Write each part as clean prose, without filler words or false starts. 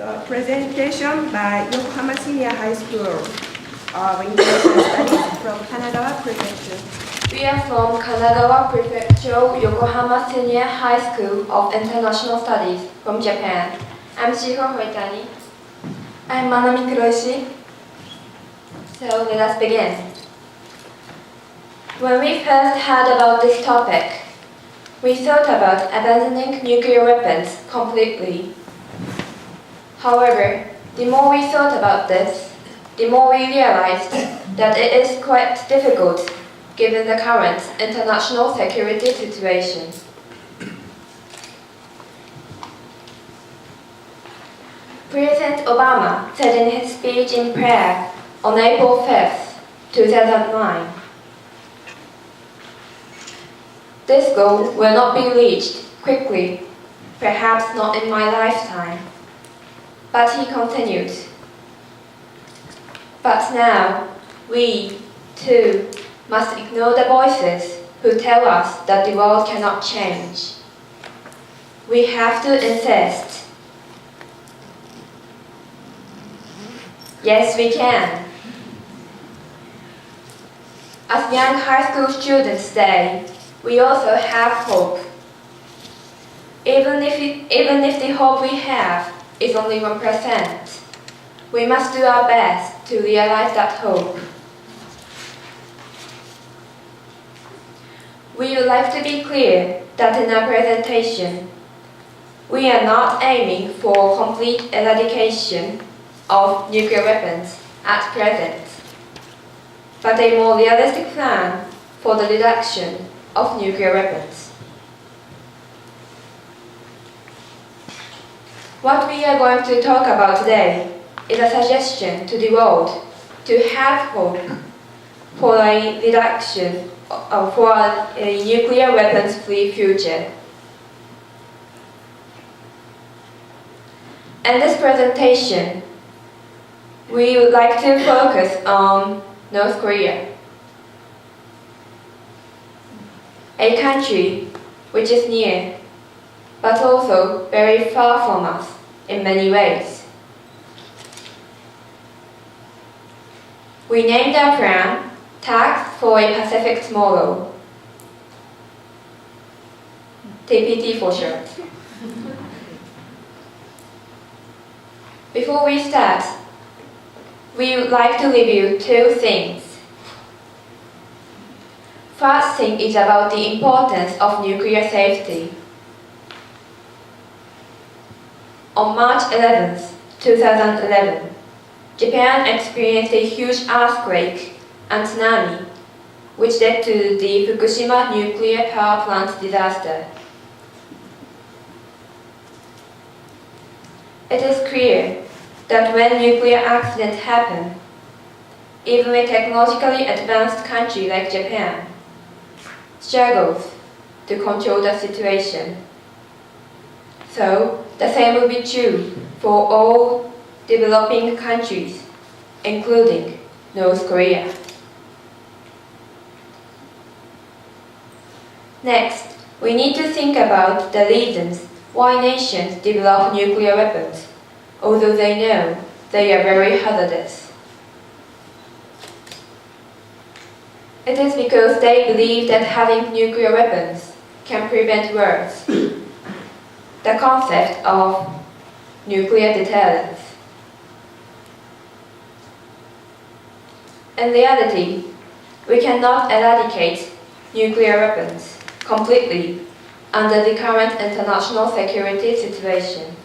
So, presentation by Yokohama Senior High School of International Studies from Kanagawa Prefecture. We are from Kanagawa Prefecture, Yokohama Senior High School of International Studies from Japan. I'm Shiho Hoitani. I'm Manami Kuroishi. So let us begin. When we first heard about this topic, we thought about abandoning nuclear weapons completely. However, the more we thought about this, the more we realized that it is quite difficult given the current international security situation. President Obama said in his speech in Prague on April 5, 2009, "This goal will not be reached quickly, perhaps not in my lifetime." But he continued, "But now, we, too, must ignore the voices who tell us that the world cannot change. We have to insist. Yes, we can." As young high school students say, we also have hope. Even if the hope we have is only 1%, we must do our best to realize that hope. We would like to be clear that in our presentation, we are not aiming for complete eradication of nuclear weapons at present, but a more realistic plan for the reduction of nuclear weapons. What we are going to talk about today is a suggestion to the world to have hope for a reduction for a nuclear weapons-free future. In this presentation, we would like to focus on North Korea, a country which is near, but also very far from us in many ways. We named our plan Task for a Pacific Tomorrow, TPT for short. Before we start, we would like to review two things. First thing is about the importance of nuclear safety. On March 11, 2011, Japan experienced a huge earthquake and tsunami, which led to the Fukushima nuclear power plant disaster. It is clear that when nuclear accidents happen, even a technologically advanced country like Japan struggles to control the situation. So, the same will be true for all developing countries, including North Korea. Next, we need to think about the reasons why nations develop nuclear weapons, although they know they are very hazardous. It is because they believe that having nuclear weapons can prevent wars, the concept of nuclear deterrence. In reality, we cannot eradicate nuclear weapons completely under the current international security situation.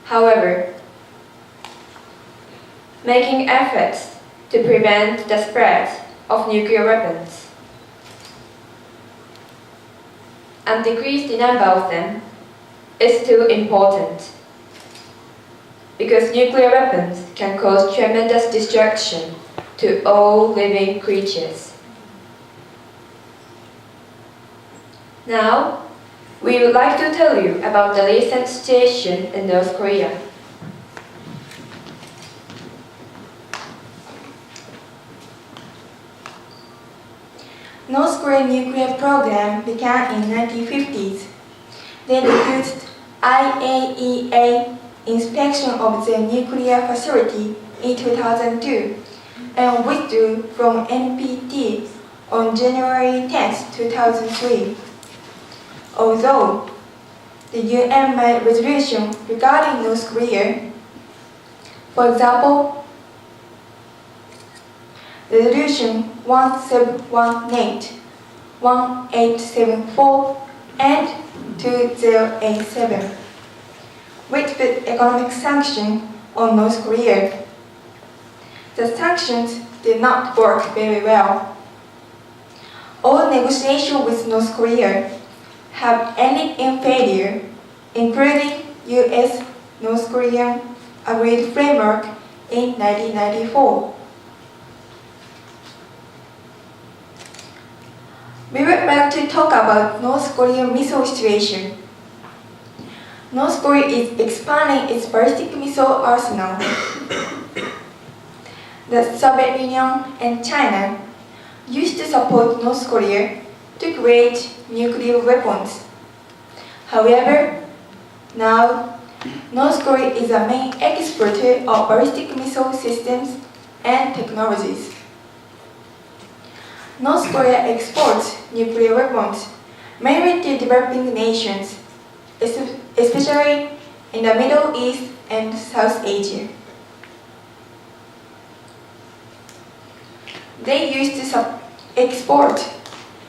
However, making efforts to prevent the spread of nuclear weapons and decrease the number of them is still important, because nuclear weapons can cause tremendous destruction to all living creatures. Now, we would like to tell you about the recent situation in North Korea. North Korean nuclear program began in 1950s. They defused IAEA inspection of the nuclear facility in 2002 and withdrew from NPT on January 10, 2003. Although the UN made resolution regarding North Korea, for example, Resolution 1718, 1874, and 2087, which put economic sanctions on North Korea. The sanctions did not work very well. All negotiations with North Korea have ended in failure, including U.S.-North Korean Agreed Framework in 1994. We would like to talk about North Korean missile situation. North Korea is expanding its ballistic missile arsenal. The Soviet Union and China used to support North Korea to create nuclear weapons. However, now North Korea is a main exporter of ballistic missile systems and technologies. North Korea exports nuclear weapons mainly to developing nations, especially in the Middle East and South Asia. They used to export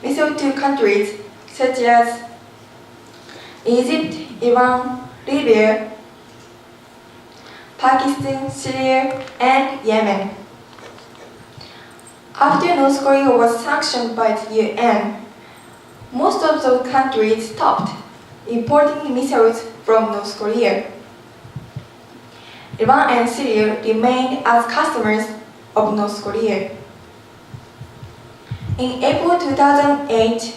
missiles to countries such as Egypt, Iran, Libya, Pakistan, Syria, and Yemen. After North Korea was sanctioned by the UN, most of those countries stopped importing missiles from North Korea. Iran and Syria remained as customers of North Korea. In April 2008,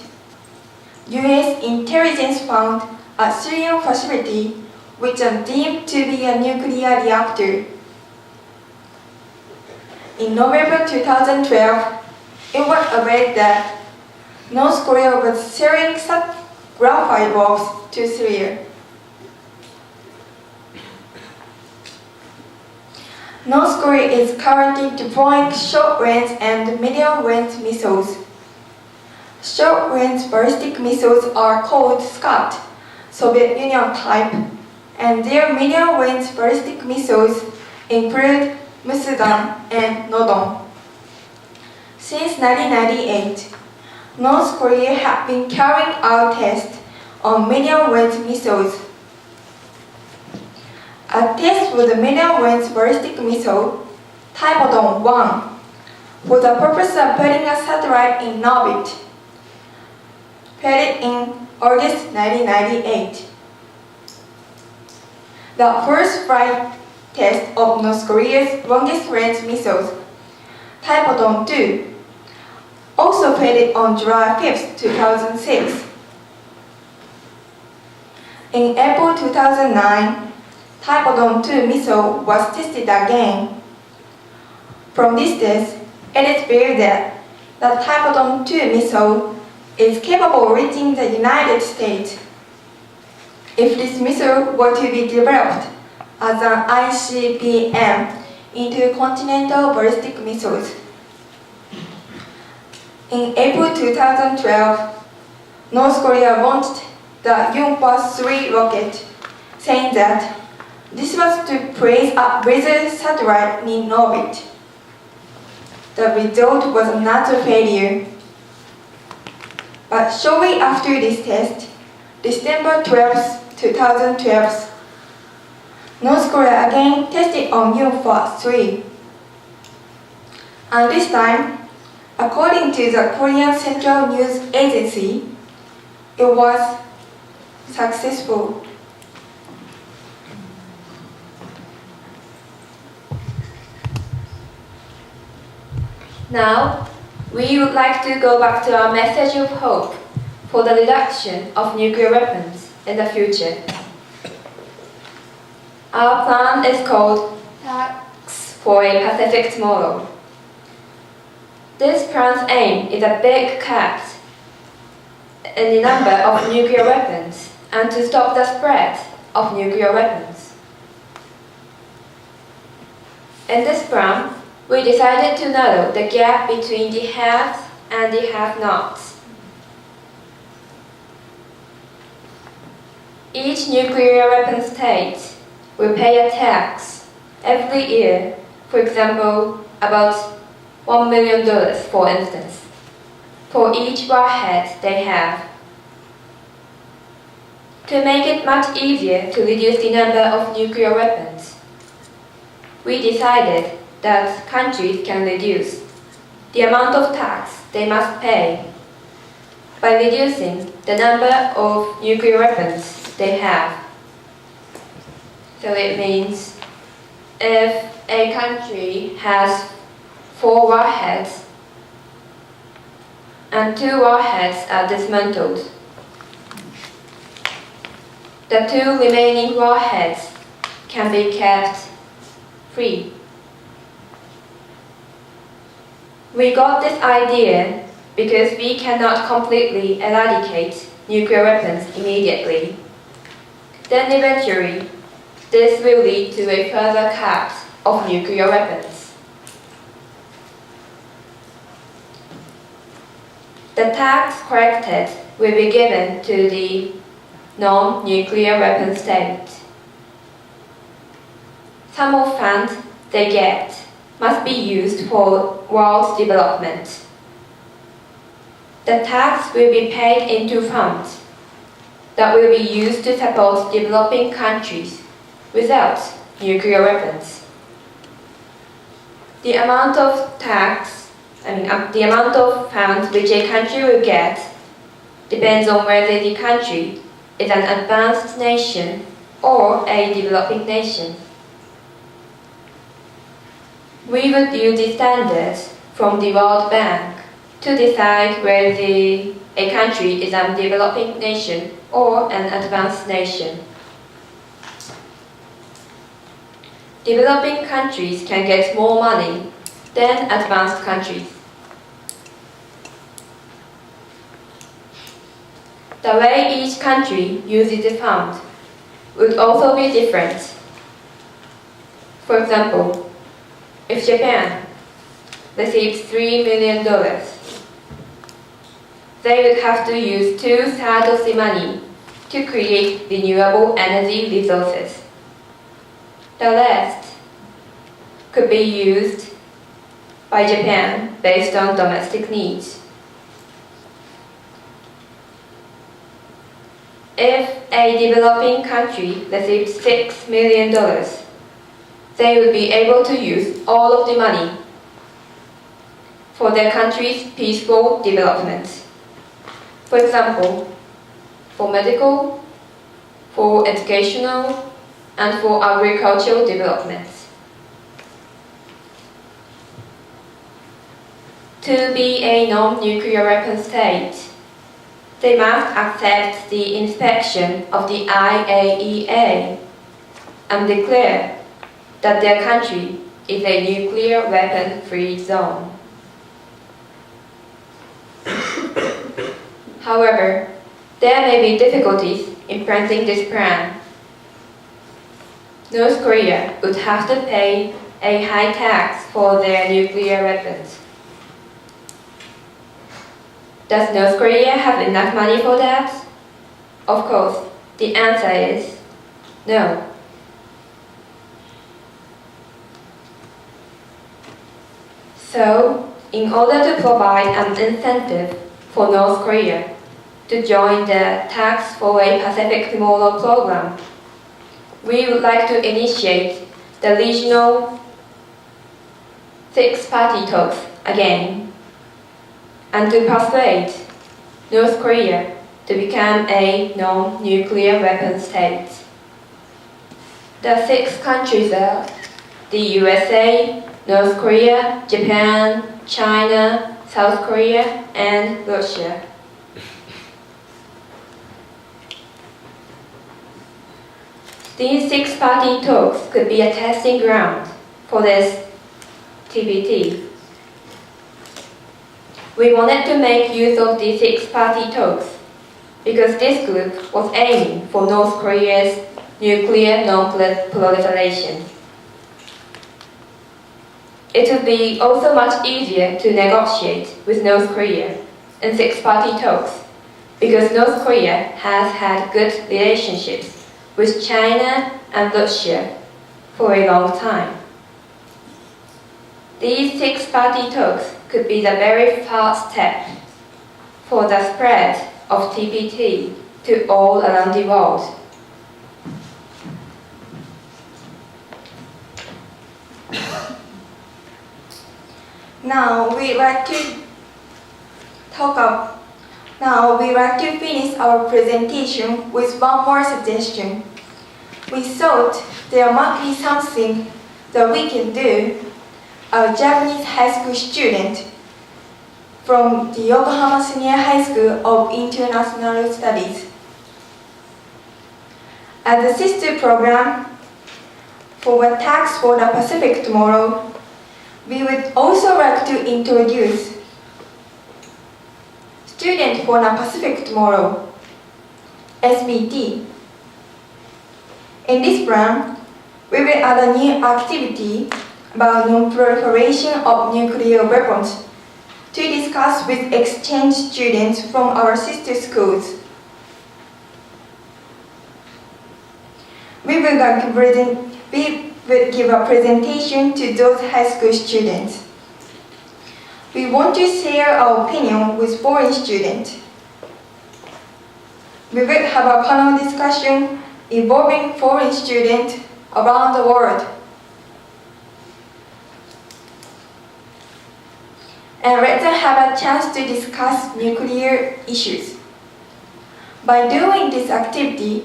US intelligence found a Syrian facility which was deemed to be a nuclear reactor. In November 2012, it was aware that North Korea was selling such graphite bombs to Syria. North Korea is currently deploying short-range and medium-range missiles. Short-range ballistic missiles are called Scud, Soviet Union type, and their medium-range ballistic missiles include Musudan and Nodon. Since 1998, North Korea has been carrying out tests on medium-range missiles. A test for the medium-range ballistic missile, Typhoon-1, for the purpose of putting a satellite in orbit, put in August 1998. The first flight test of North Korea's longest-range missiles, Typhoon-2, also failed on July 5, 2006. In April 2009, Typhoon-2 missile was tested again. From this test, it is clear that the Typhoon-2 missile is capable of reaching the United States. If this missile were to be developed as an ICBM into continental ballistic missiles. In April 2012, North Korea launched the Yonhwa-3 rocket, saying that this was to place a laser satellite in orbit. The result was another failure. But shortly after this test, December 12, 2012, North Korea again tested on Yonhwa-3. And this time, according to the Korean Central News Agency, it was successful. Now, we would like to go back to our message of hope for the reduction of nuclear weapons in the future. Our plan is called Tax for a Pacific Tomorrow. This plan's aim is a big cap in the number of nuclear weapons and to stop the spread of nuclear weapons. In this plan, we decided to narrow the gap between the haves and the have-nots. Each nuclear weapon state will pay a tax every year, for example, about $1 million, for instance, for each warhead they have. To make it much easier to reduce the number of nuclear weapons, we decided that countries can reduce the amount of tax they must pay by reducing the number of nuclear weapons they have. So it means if a country has 4 warheads and 2 warheads are dismantled, the 2 remaining warheads can be kept free. We got this idea because we cannot completely eradicate nuclear weapons immediately. Then eventually, this will lead to a further cut of nuclear weapons. The tax collected will be given to the non-nuclear weapon state. Some of funds they get must be used for world development. The tax will be paid into funds that will be used to support developing countries without nuclear weapons. The amount of the amount of funds which a country will get depends on whether the country is an advanced nation or a developing nation. We would use the standards from the World Bank to decide whether a country is a developing nation or an advanced nation. Developing countries can get more money than advanced countries. The way each country uses the fund would also be different. For example, if Japan receives $3 million, they would have to use 2/3 of the money to create renewable energy resources. The rest could be used by Japan based on domestic needs. If a developing country receives $6 million, they would be able to use all of the money for their country's peaceful development. For example, for medical, for educational, and for agricultural development. To be a non-nuclear weapon state, they must accept the inspection of the IAEA and declare that their country is a nuclear weapon-free zone. However, there may be difficulties implementing this plan. North Korea would have to pay a high tax for their nuclear weapons. Does North Korea have enough money for that? Of course, the answer is no. So, in order to provide an incentive for North Korea to join the Tax for a Pacific Tomorrow program, we would like to initiate the regional 6-party talks again, and to persuade North Korea to become a non-nuclear weapon state. The 6 countries are the USA, North Korea, Japan, China, South Korea, and Russia. These 6-party talks could be a testing ground for this TBT. We wanted to make use of the 6-party talks because this group was aiming for North Korea's nuclear non-proliferation. It would be also much easier to negotiate with North Korea in six-party talks because North Korea has had good relationships with China and Russia for a long time. These six-party talks could be the very first step for the spread of TPT to all around the world. Now we'd like to finish our presentation with one more suggestion. We thought there might be something that we can do. A Japanese high school student from the Yokohama Senior High School of International Studies. As a sister program for a Tax for the Pacific tomorrow, we would also like to introduce Student for the Pacific Tomorrow, SBT. In this plan, we will add a new activity about non-proliferation of nuclear weapons to discuss with exchange students from our sister schools. We will give a presentation to those high school students. We want to share our opinion with foreign students. We will have a panel discussion involving foreign students around the world. And let them have a chance to discuss nuclear issues. By doing this activity,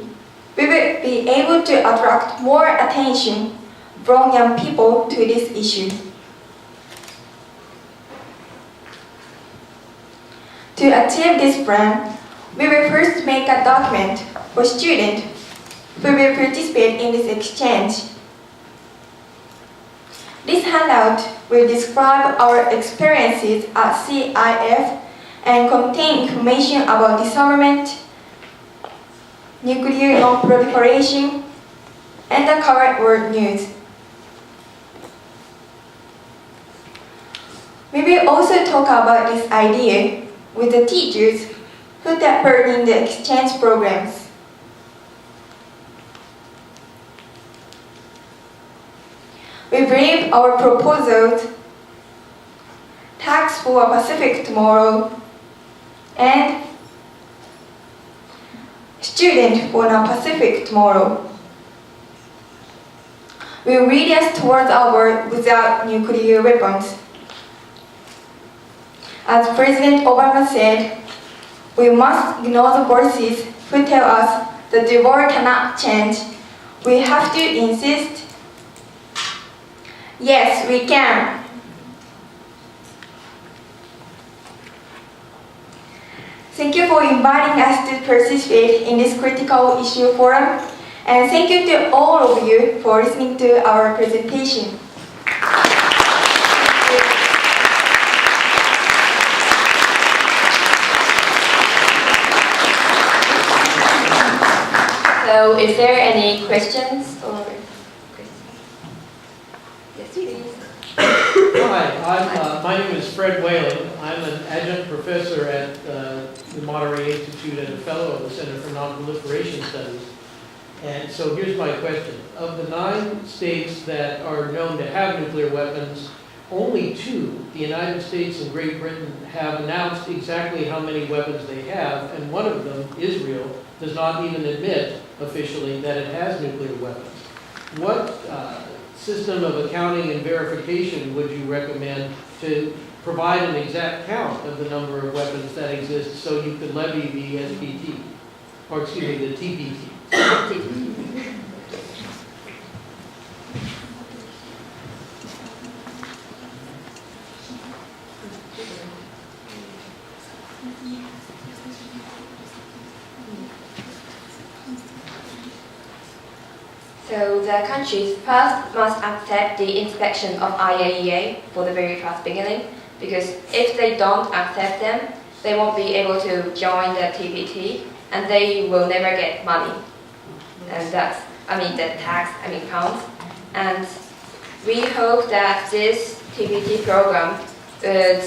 we will be able to attract more attention from young people to this issue. To achieve this plan, we will first make a document for students who will participate in this exchange. This handout will describe our experiences at CIF and contain information about disarmament, nuclear non-proliferation, and the current world news. We will also talk about this idea with the teachers who take part in the exchange programs. We believe our proposals, Tax for a Pacific Tomorrow, and Student for a Pacific Tomorrow will lead us towards a world without nuclear weapons. As President Obama said, we must ignore the voices who tell us that the world cannot change. We have to insist, yes, we can. Thank you for inviting us to participate in this critical issue forum, and thank you to all of you for listening to our presentation. So, is there any questions or yes, please. Hi, my name is Fred Whalen. I'm an adjunct professor at the Monterey Institute and a fellow of the Center for Non-Proliferation Studies. And so here's my question. Of the 9 states that are known to have nuclear weapons, only 2, the United States and Great Britain, have announced exactly how many weapons they have, and one of them, Israel, does not even admit officially that it has nuclear weapons. What system of accounting and verification would you recommend to provide an exact count of the number of weapons that exist so you could levy the SPT, or excuse me, the TPT? So the countries first must accept the inspection of IAEA for the very first beginning, because if they don't accept them, they won't be able to join the TPT, and they will never get money. And that's pounds. And we hope that this TPT program would,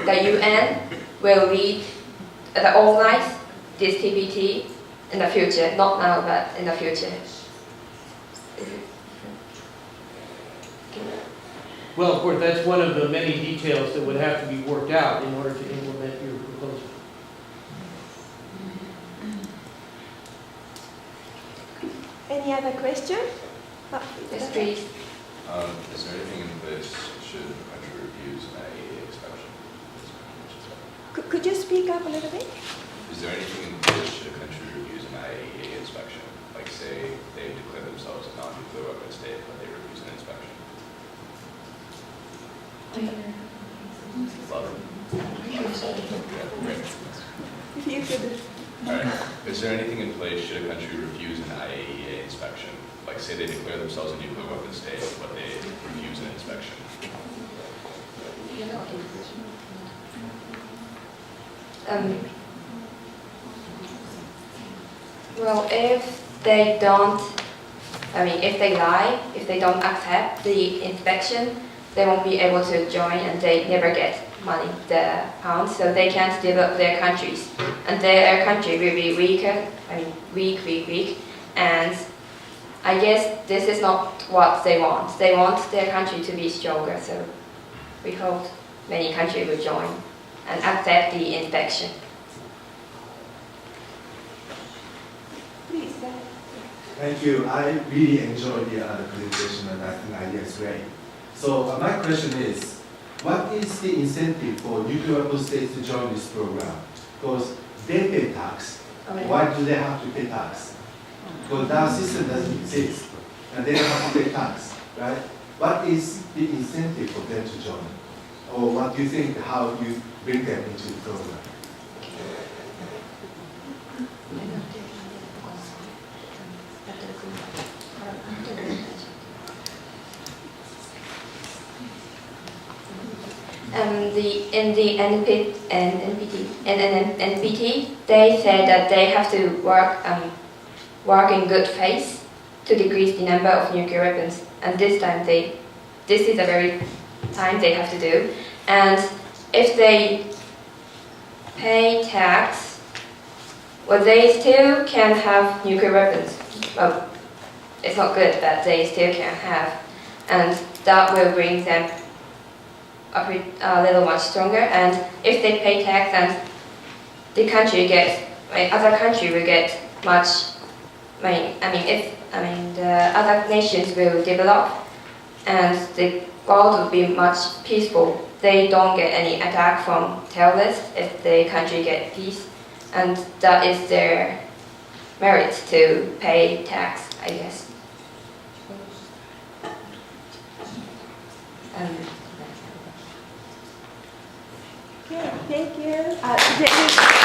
the UN will lead, organize this TPT in the future, not now, but in the future. Well, of course, that's one of the many details that would have to be worked out in order to implement your proposal. Any other question? Yes, please. Is there anything in place should the country refuse an IAEA inspection? Could you speak up a little bit? Is there anything in place should a country refuse an IAEA inspection? Like say they declare themselves a non-nuclear weapon state, but they refuse an inspection? Love it. Yeah, great. If you could. All right. Is there anything in place should a country refuse an IAEA inspection? Like say they declare themselves a nuclear weapon state, but they refuse an inspection? Well, if they don't, if they lie, if they don't accept the inspection, they won't be able to join and they never get money, the pounds, so they can't develop their countries. And their country will be weaker, weak. And I guess this is not what they want. They want their country to be stronger, so we hope many countries will join and accept the inspection. Please. Thank you. I really enjoyed the presentation and I think idea is great. So my question is, what is the incentive for nuclear weapon states to join this program? Because they pay tax. Why do they have to pay tax? Because our system doesn't exist and they have to pay tax, right? What is the incentive for them to join? Or what do you think, how you bring them into the program? In the NPT, they said that they have to work in good faith to decrease the number of nuclear weapons. And this is the very time they have to do. And if they pay tax, well, they still can have nuclear weapons. Well, it's not good, but they still can have. And that will bring them a little much stronger. And if they pay tax, and the country gets, other country will get much. The other nations will develop, and the world will be much peaceful. They don't get any attack from terrorists if the country get peace, and that is their merit to pay tax, I guess. Okay, thank you.